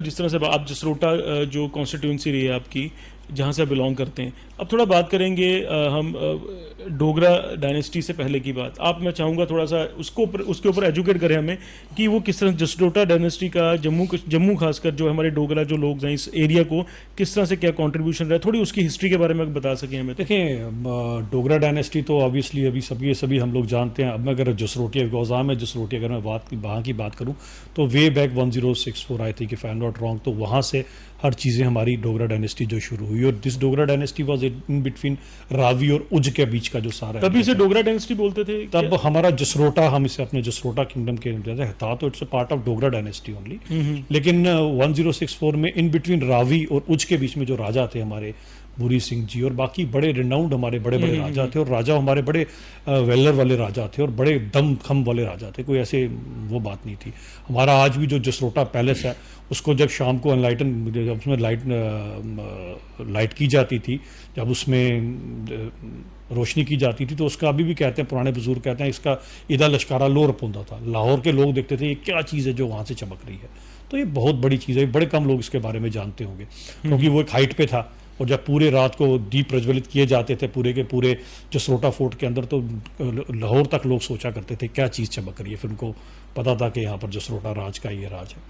जिस तरह से आप जसरोटा जो कॉन्स्टिट्यूंसी रही है आपकी, जहाँ से आप बिलोंग करते हैं, अब थोड़ा बात करेंगे हम डोगरा डायनेस्टी से पहले की बात। आप मैं चाहूँगा थोड़ा सा उसके ऊपर एजुकेट करें हमें कि वो किस तरह जसरोटा डायनेस्टी का जम्मू खासकर जो हमारे डोगरा जो लोग हैं इस एरिया को किस तरह से क्या कंट्रीब्यूशन रहा, थोड़ी उसकी हिस्ट्री के बारे में बता सकें हमें। देखें, डोगरा डायनेस्टी तो ऑब्वियसली अभी सभी हम लोग जानते हैं। अब मैं अगर जसरोटिया गौजाम है जसरोटिया अगर मैं वहाँ की बात करूँ तो way back 1064 I think if I am not wrong, तो वहाँ से हर चीज़ें हमारी डोगरा डायनेस्टी जो शुरू हुई। और this Dogra dynasty was in between Ravi और उज के बीच का जो सारा तभी से डोगरा डायनेस्टी बोलते थे तब हमारा जसरोटा, हम इसे अपने जसरोटा किंगडम के था, तो it's a part of Dogra dynasty only. लेकिन 1064 में इन बिटवीन रावी और उज के बीच में जो राजा थे हमारे बुरी सिंह जी और बाकी बड़े रिनाउंड हमारे बड़े बड़े राजा थे, और राजा हमारे बड़े वेलर वाले राजा थे और बड़े दम खम वाले राजा थे, कोई ऐसे वो बात नहीं थी। हमारा आज भी जो जसरोटा पैलेस है उसको जब शाम को एनलाइटन, जब उसमें लाइट की जाती थी, जब उसमें रोशनी की जाती थी, तो उसका अभी भी कहते हैं, पुराने बुजुर्ग कहते हैं, इसका इदा लश्कारा लो रपोंदा था। लाहौर के लोग देखते थे ये क्या चीज़ है जो वहाँ से चमक रही है। तो ये बहुत बड़ी चीज़ है, बड़े कम लोग इसके बारे में जानते होंगे, क्योंकि वो एक हाइट पे था और जब पूरे रात को दीप प्रज्वलित किए जाते थे पूरे के पूरे जसरोटा फोर्ट के अंदर, तो लाहौर तक लोग सोचा करते थे क्या चीज़ चमक रही है। फिर उनको पता था कि यहाँ पर जसरोटा राज का ये राज है।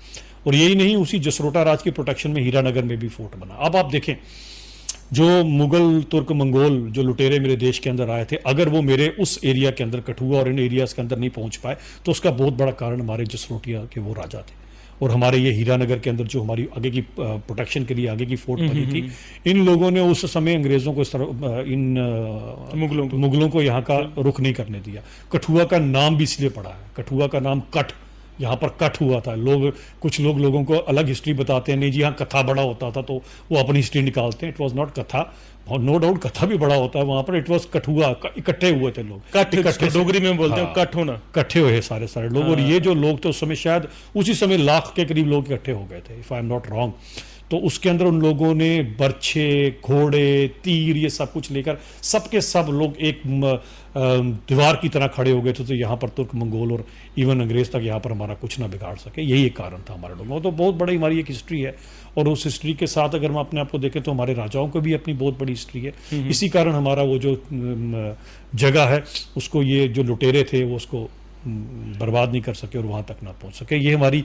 और यही नहीं, उसी जसरोटा राज के प्रोटेक्शन में हीरानगर में भी फोर्ट बना। अब आप देखें, जो मुगल तुर्क मंगोल जो लुटेरे मेरे देश के अंदर आए थे, अगर वो मेरे उस एरिया के अंदर कठुआ और इन एरियाज के अंदर नहीं पहुंच पाए, तो उसका बहुत बड़ा कारण हमारे जसरोटिया के वो राजा थे। और हमारे ये हीरानगर के अंदर जो हमारी आगे की प्रोटेक्शन के लिए आगे की फोर्ट बनी थी, इन लोगों ने उस समय अंग्रेजों को इस तरह इन मुगलों को यहाँ का रुख नहीं करने दिया। कठुआ का नाम भी इसलिए पड़ा है, कठुआ का नाम कठ, यहाँ पर कट हुआ था। कुछ लोगों को अलग हिस्ट्री बताते हैं, नहीं जी यहाँ कथा बड़ा होता था, तो वो अपनी हिस्ट्री निकालते हैं। इट वाज नॉट कथा, नो डाउट कथा भी बड़ा होता है वहाँ पर, इट वाज कठुआ, इकट्ठे हुए थे लोग, इकट्ठे डोगरी में बोलते हैं कट होना, इकट्ठे हुए सारे लोग। और ये जो लोग थे उस समय शायद उसी समय लाख के करीब लोग इकट्ठे हो गए थे, if I am not wrong. तो उसके अंदर उन लोगों ने बर्छे, घोड़े, तीर, ये सब कुछ लेकर सबके सब लोग एक दीवार की तरह खड़े हो गए थे। तो यहाँ पर तुर्क मंगोल और इवन अंग्रेज तक यहाँ पर हमारा कुछ ना बिगाड़ सके, यही एक कारण था हमारे लोगों। तो बहुत बड़ी हमारी एक हिस्ट्री है, और उस हिस्ट्री के साथ अगर हम अपने आप को देखें तो हमारे राजाओं को भी अपनी बहुत बड़ी हिस्ट्री है। इसी कारण हमारा वो जो जगह है उसको ये जो लुटेरे थे वो उसको बर्बाद नहीं कर सके और वहाँ तक ना पहुँच सके। ये हमारी